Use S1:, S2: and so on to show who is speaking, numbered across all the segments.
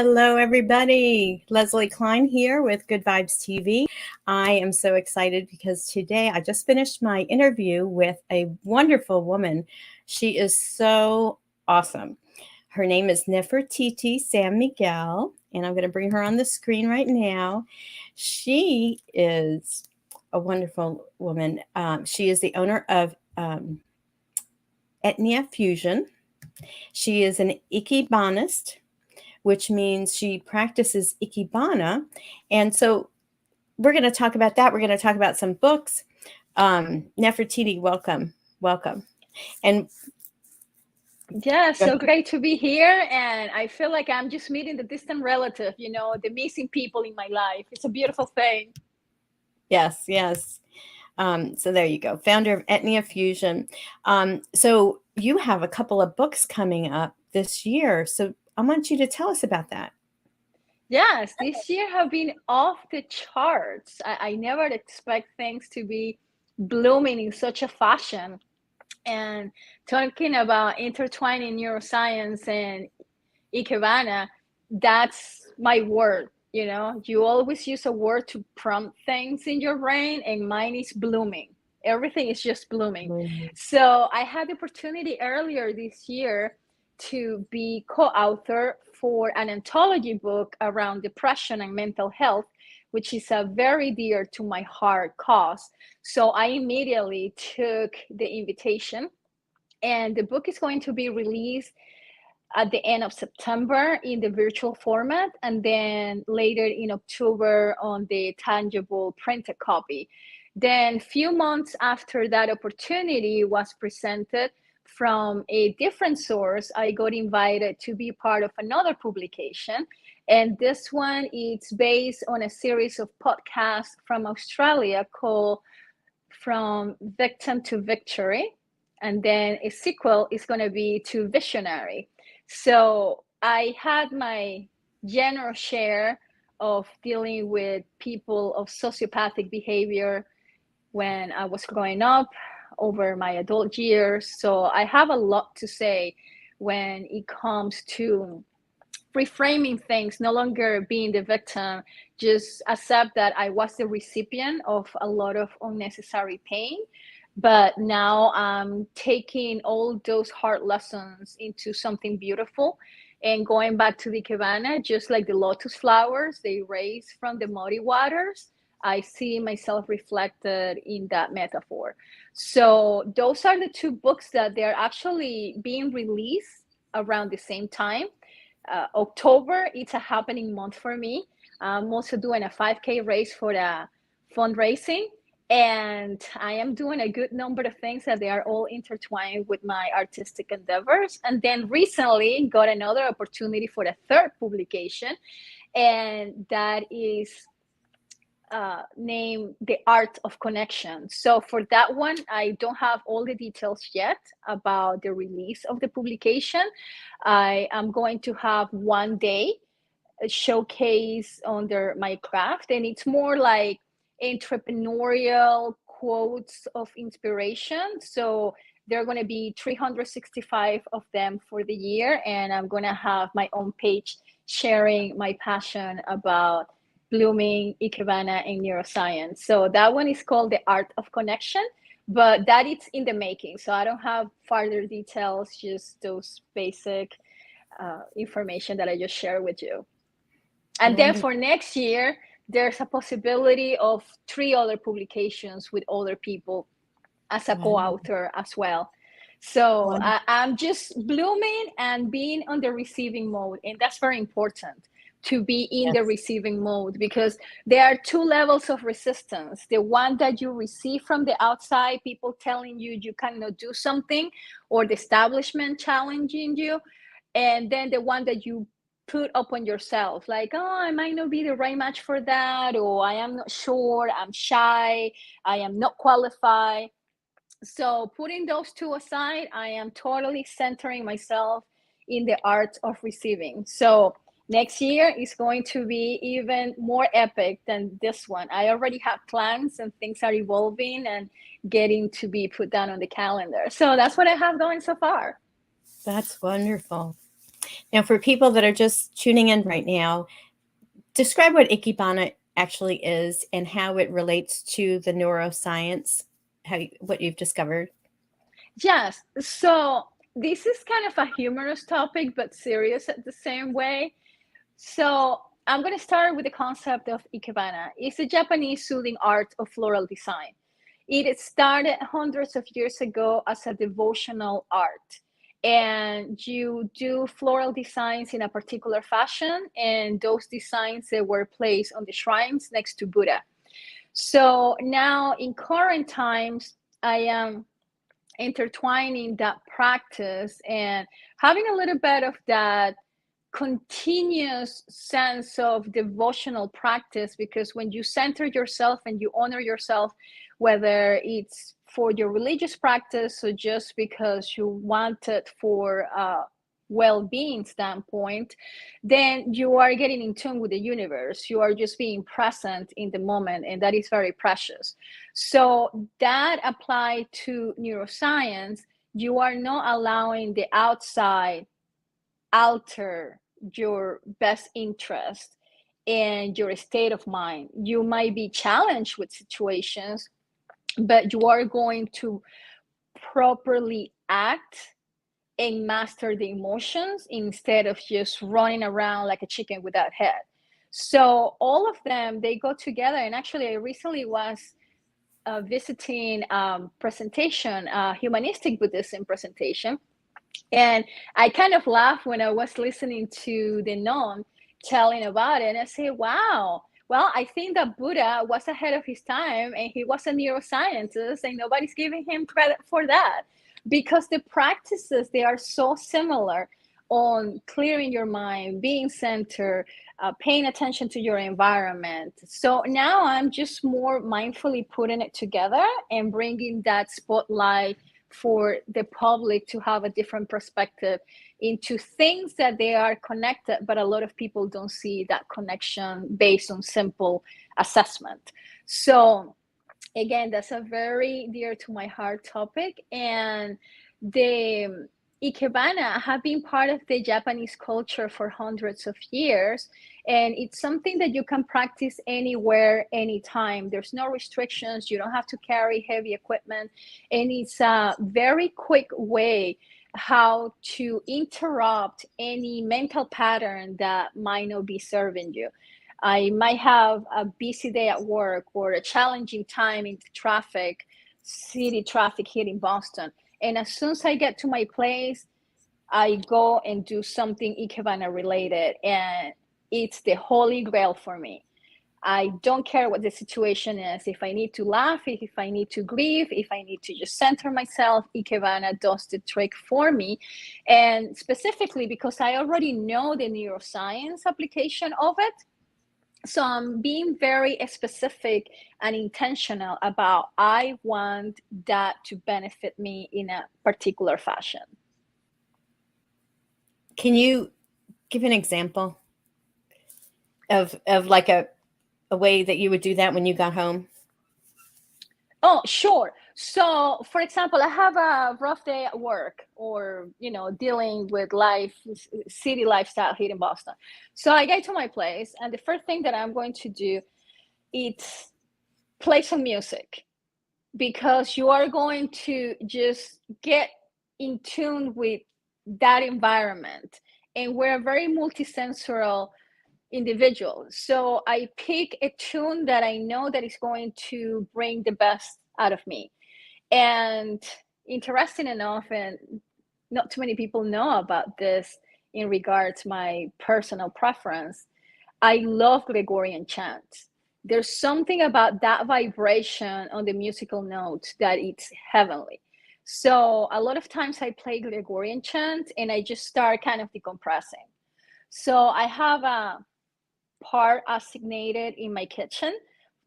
S1: Hello, everybody. Leslie Klein here with Good Vibes TV. I am so excited because today I just finished my interview with a wonderful woman. She is so awesome. Her name is Nefertiti San Miguel, and I'm going to bring her on the screen right now. She is a wonderful woman. She is the owner of Etnia Fusion. She is an Ikebanist, which means she practices Ikebana. And so we're going to talk about that. We're going to talk about some books. Nefertiti, welcome. Welcome. And
S2: yeah, so great to be here. And I feel like I'm just meeting the distant relative, the missing people in my life. It's a beautiful thing.
S1: yes, yes. So there you go. Founder of Etnia Fusion. So you have a couple of books coming up this year. So I want you to tell us about that.
S2: Yes, this year have been off the charts. I never expect things to be blooming in such a fashion. And talking about intertwining neuroscience and Ikebana, that's my word. You always use a word to prompt things in your brain, and mine is blooming. Everything is just blooming.
S1: Mm-hmm.
S2: So I had the opportunity earlier this year to be co-author for an anthology book around depression and mental health, which is a very dear to my heart cause. So I immediately took the invitation, and the book is going to be released at the end of September in the virtual format, and then later in October on the tangible printed copy. Then few months after that opportunity was presented from a different source, I got invited to be part of another publication. And this one is based on a series of podcasts from Australia called From Victim to Victory. And then a sequel is going to be to Visionary. So I had my general share of dealing with people of sociopathic behavior when I was growing up over my adult years. So I have a lot to say when it comes to reframing things, no longer being the victim, just accept that I was the recipient of a lot of unnecessary pain. But now I'm taking all those hard lessons into something beautiful and going back to the Ikebana, just like the lotus flowers, they raise from the muddy waters. I see myself reflected in that metaphor. So those are the two books that they're actually being released around the same time. October, it's a happening month for me. I'm also doing a 5K race for the fundraising, and I am doing a good number of things that they are all intertwined with my artistic endeavors. And then recently got another opportunity for the third publication, and that is named The Art of Connection. So for that one, I don't have all the details yet about the release of the publication. I am going to have one day showcase under my craft, and it's more like entrepreneurial quotes of inspiration. So there are going to be 365 of them for the year, and I'm going to have my own page sharing my passion about blooming, Ikebana, and neuroscience. So that one is called The Art of Connection, but that is in the making. So I don't have further details, just those basic information that I just shared with you. And then for next year, there's a possibility of 3 other publications with other people as a co-author as well. So I'm just blooming and being on the receiving mode. And that's very important, to be in the receiving mode, because there are 2 levels of resistance. The one that you receive from the outside, people telling you you cannot do something, or the establishment challenging you. And then the one that you put upon yourself, like, oh, I might not be the right match for that, or I am not sure, I'm shy, I am not qualified. So putting those 2 aside, I am totally centering myself in the art of receiving. So next year is going to be even more epic than this one. I already have plans, and things are evolving and getting to be put down on the calendar. So that's what I have going so far.
S1: That's wonderful. Now, for people that are just tuning in right now, describe what Ikebana actually is and how it relates to the neuroscience, what you've discovered.
S2: Yes. So this is kind of a humorous topic, but serious at the same way. So I'm going to start with the concept of Ikebana. It's a Japanese soothing art of floral design. It started hundreds of years ago as a devotional art. And you do floral designs in a particular fashion, and those designs they were placed on the shrines next to Buddha. So now in current times, I am intertwining that practice and having a little bit of that continuous sense of devotional practice, because when you center yourself and you honor yourself, whether it's for your religious practice or just because you want it for well-being standpoint, then you are getting in tune with the universe. You are just being present in the moment, and that is very precious. So that applied to neuroscience. You are not allowing the outside alter your best interest and your state of mind. You might be challenged with situations, but you are going to properly act and master the emotions instead of just running around like a chicken without head. So all of them, they go together. And actually, I recently was visiting presentation, humanistic Buddhism presentation. And I kind of laughed when I was listening to the nun telling about it. And I say, wow, well, I think that Buddha was ahead of his time and he was a neuroscientist, and nobody's giving him credit for that, because the practices, they are so similar on clearing your mind, being centered, paying attention to your environment. So now I'm just more mindfully putting it together and bringing that spotlight for the public to have a different perspective into things that they are connected, but a lot of people don't see that connection based on simple assessment. So again, that's a very dear to my heart topic. And the Ikebana have been part of the Japanese culture for hundreds of years. And it's something that you can practice anywhere, anytime. There's no restrictions. You don't have to carry heavy equipment. And it's a very quick way how to interrupt any mental pattern that might not be serving you. I might have a busy day at work or a challenging time in traffic, city traffic here in Boston. And as soon as I get to my place, I go and do something Ikebana related. And it's the holy grail for me. I don't care what the situation is. If I need to laugh, if I need to grieve, if I need to just center myself, Ikebana does the trick for me. And specifically because I already know the neuroscience application of it, so I'm being very specific and intentional about I want that to benefit me in a particular fashion.
S1: Can you give an example of like a way that you would do that when you got home?
S2: Oh, sure. So, for example, I have a rough day at work, or, dealing with life, city lifestyle here in Boston. So I get to my place, and the first thing that I'm going to do is play some music, because you are going to just get in tune with that environment. And we're a very multisensorial individual. So I pick a tune that I know that is going to bring the best out of me. And interesting enough, and not too many people know about this in regards to my personal preference, I love Gregorian chant. There's something about that vibration on the musical notes that it's heavenly. So a lot of times I play Gregorian chant and I just start kind of decompressing. So I have a part assignated in my kitchen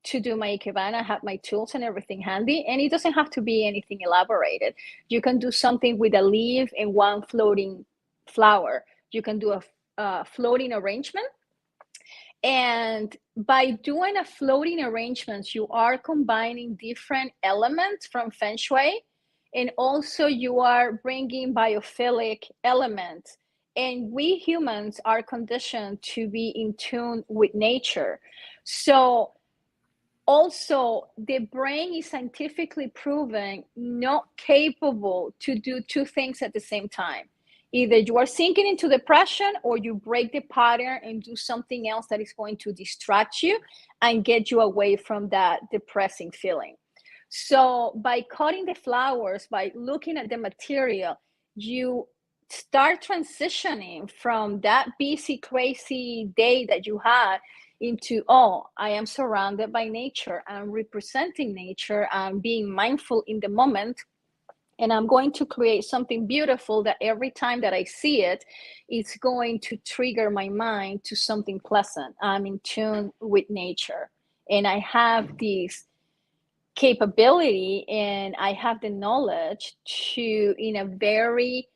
S2: to do my ikebana. I have my tools and everything handy, and it doesn't have to be anything elaborated. You can do something with a leaf and one floating flower. You can do a floating arrangement. And by doing a floating arrangements, you are combining different elements from feng shui, and also you are bringing biophilic elements And we humans are conditioned to be in tune with nature. So also, the brain is scientifically proven not capable to do two things at the same time. Either you are sinking into depression, or you break the pattern and do something else that is going to distract you and get you away from that depressing feeling. So by cutting the flowers, by looking at the material, you start transitioning from that busy, crazy day that you had into, oh, I am surrounded by nature, I'm representing nature, I'm being mindful in the moment, and I'm going to create something beautiful that every time that I see it, it's going to trigger my mind to something pleasant. I'm in tune with nature, and I have this capability, and I have the knowledge to, in a very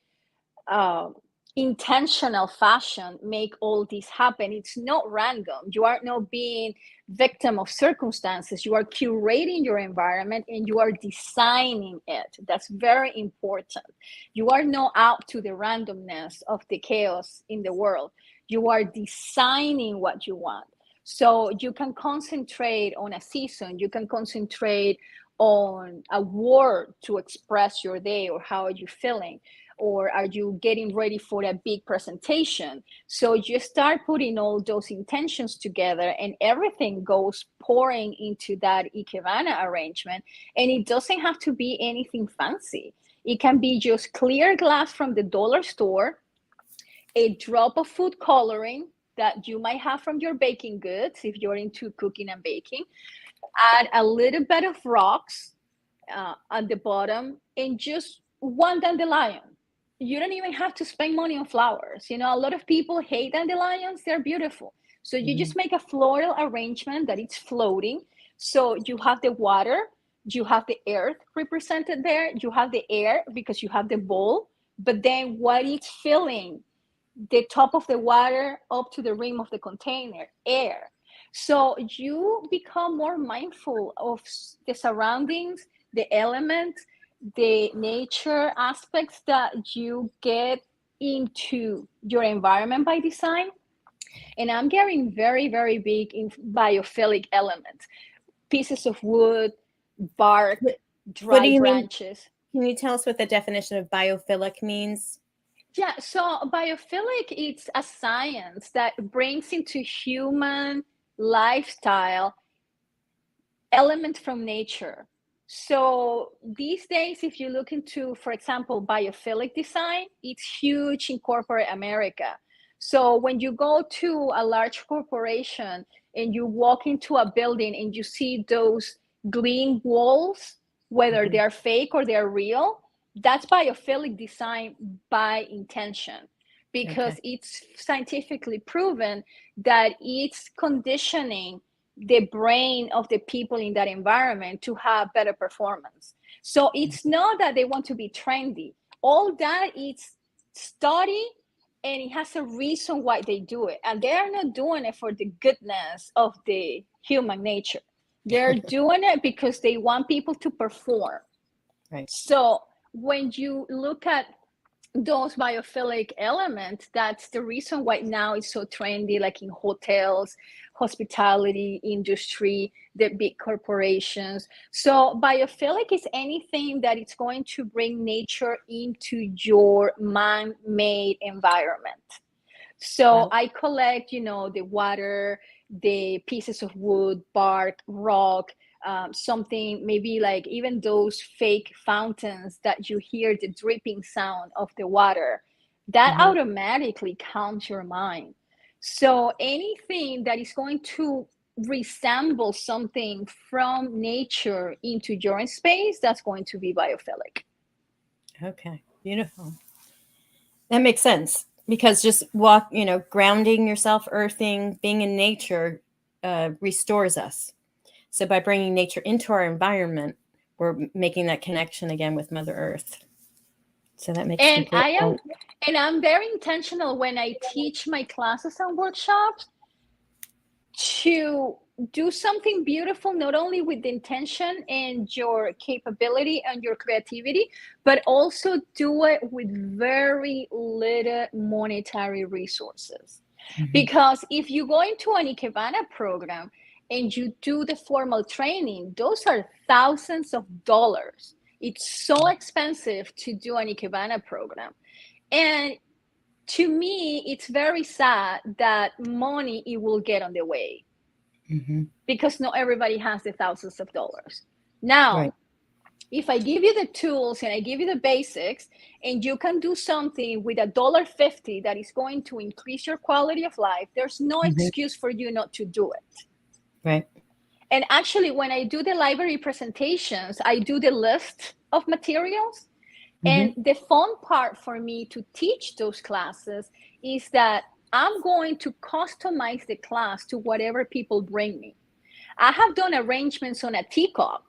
S2: uh, intentional fashion, make all this happen. It's not random. You are not being victim of circumstances. You are curating your environment and you are designing it. That's very important. You are not out to the randomness of the chaos in the world. You are designing what you want. So you can concentrate on a season. You can concentrate on a word to express your day, or how are you feeling, or are you getting ready for a big presentation? So you start putting all those intentions together, and everything goes pouring into that Ikebana arrangement. And it doesn't have to be anything fancy. It can be just clear glass from the dollar store, a drop of food coloring that you might have from your baking goods if you're into cooking and baking, add a little bit of rocks at the bottom, and just one dandelion. You don't even have to spend money on flowers. You know, a lot of people hate dandelions. They're beautiful. So you just make a floral arrangement that it's floating. So you have the water, you have the earth represented there, you have the air because you have the bowl, but then what it's filling, the top of the water up to the rim of the container, air. So you become more mindful of the surroundings, the elements, the nature aspects that you get into your environment by design. And I'm getting very, very big in biophilic elements, pieces of wood, bark,
S1: What do
S2: dry
S1: you mean?
S2: branches.
S1: Can you tell us what the definition of biophilic means?
S2: Yeah, so biophilic, it's a science that brings into human lifestyle elements from nature. So these days, if you look into, for example, biophilic design, it's huge in corporate America. So when you go to a large corporation and you walk into a building and you see those green walls, whether they are fake or they're real, that's biophilic design by intention, because
S1: Okay.
S2: it's scientifically proven that it's conditioning the brain of the people in that environment to have better performance. So it's not that they want to be trendy. All that is study, and it has a reason why they do it. And they're not doing it for the goodness of the human nature. They're doing it because they want people to perform.
S1: Right.
S2: So when you look at those biophilic elements, that's the reason why now it's so trendy, like in hotels, hospitality industry, the big corporations. So biophilic is anything that it's going to bring nature into your man-made environment. So
S1: Wow.
S2: I collect, the water, the pieces of wood, bark, rock, something maybe like even those fake fountains that you hear the dripping sound of the water. That automatically calms your mind. So anything that is going to resemble something from nature into your space, that's going to be biophilic.
S1: Okay. Beautiful. That makes sense because just grounding yourself, earthing, being in nature restores us. So by bringing nature into our environment, we're making that connection again with Mother Earth. So that makes
S2: And
S1: complete
S2: I am
S1: sense.
S2: and I'm very intentional when I teach my classes and workshops to do something beautiful, not only with the intention and your capability and your creativity, but also do it with very little monetary resources.
S1: Mm-hmm.
S2: Because if you go into an Ikebana program and you do the formal training, those are thousands of dollars. It's so expensive to do an Ikebana program. And to me, it's very sad that money, it will get on the way.
S1: Mm-hmm.
S2: Because not everybody has the thousands of dollars. Now,
S1: Right.
S2: if I give you the tools and I give you the basics, and you can do something with $1.50 that is going to increase your quality of life, there's no
S1: Mm-hmm.
S2: excuse for you not to do it.
S1: Right.
S2: And actually, when I do the library presentations, I do the list of materials. And
S1: Mm-hmm.
S2: the fun part for me to teach those classes is that I'm going to customize the class to whatever people bring me. I have done arrangements on a teacup.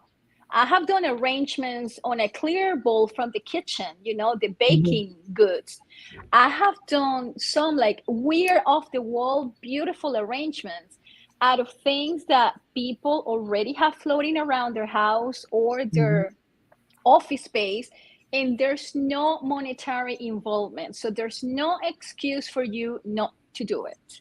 S2: I have done arrangements on a clear bowl from the kitchen, the
S1: Mm-hmm.
S2: baking goods. I have done some like weird, off the wall, beautiful arrangements out of things that people already have floating around their house or
S1: Mm-hmm.
S2: their office space, and there's no monetary involvement. So there's no excuse for you not to do it. It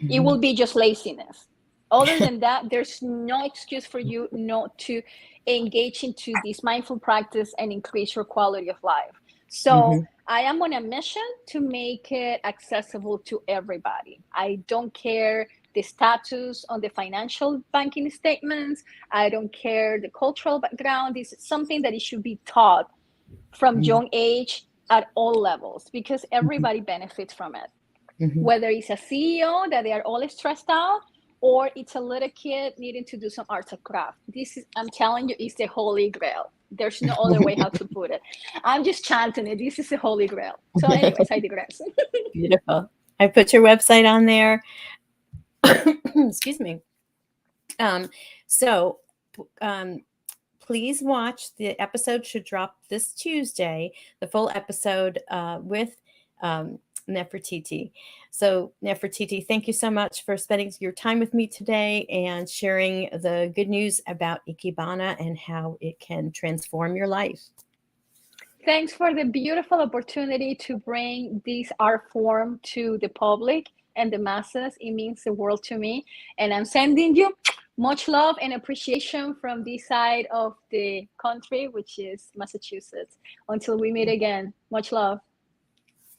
S1: Mm-hmm.
S2: will be just laziness. Other than that, there's no excuse for you not to engage into this mindful practice and increase your quality of life. So
S1: Mm-hmm.
S2: I am on a mission to make it accessible to everybody. I don't care the status on the financial banking statements. I don't care the cultural background. This is something that it should be taught from
S1: Mm-hmm.
S2: young age at all levels, because everybody benefits from it.
S1: Mm-hmm.
S2: Whether it's a CEO that they are all stressed out, or it's a little kid needing to do some arts and craft. This is, I'm telling you, is the holy grail. There's no other way how to put it. I'm just chanting it. This is the holy grail. So anyways, I digress.
S1: Beautiful. I put your website on there. Excuse me. So please watch. The episode should drop this Tuesday, the full episode with Nefertiti. So, Nefertiti, thank you so much for spending your time with me today and sharing the good news about Ikebana and how it can transform your life.
S2: Thanks for the beautiful opportunity to bring this art form to the public and the masses. It means the world to me. And I'm sending you much love and appreciation from this side of the country, which is Massachusetts. Until we meet again, much love.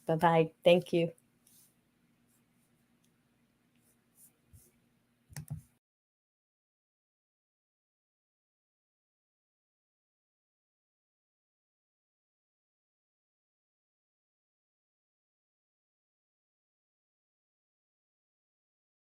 S1: Bye bye. Thank you.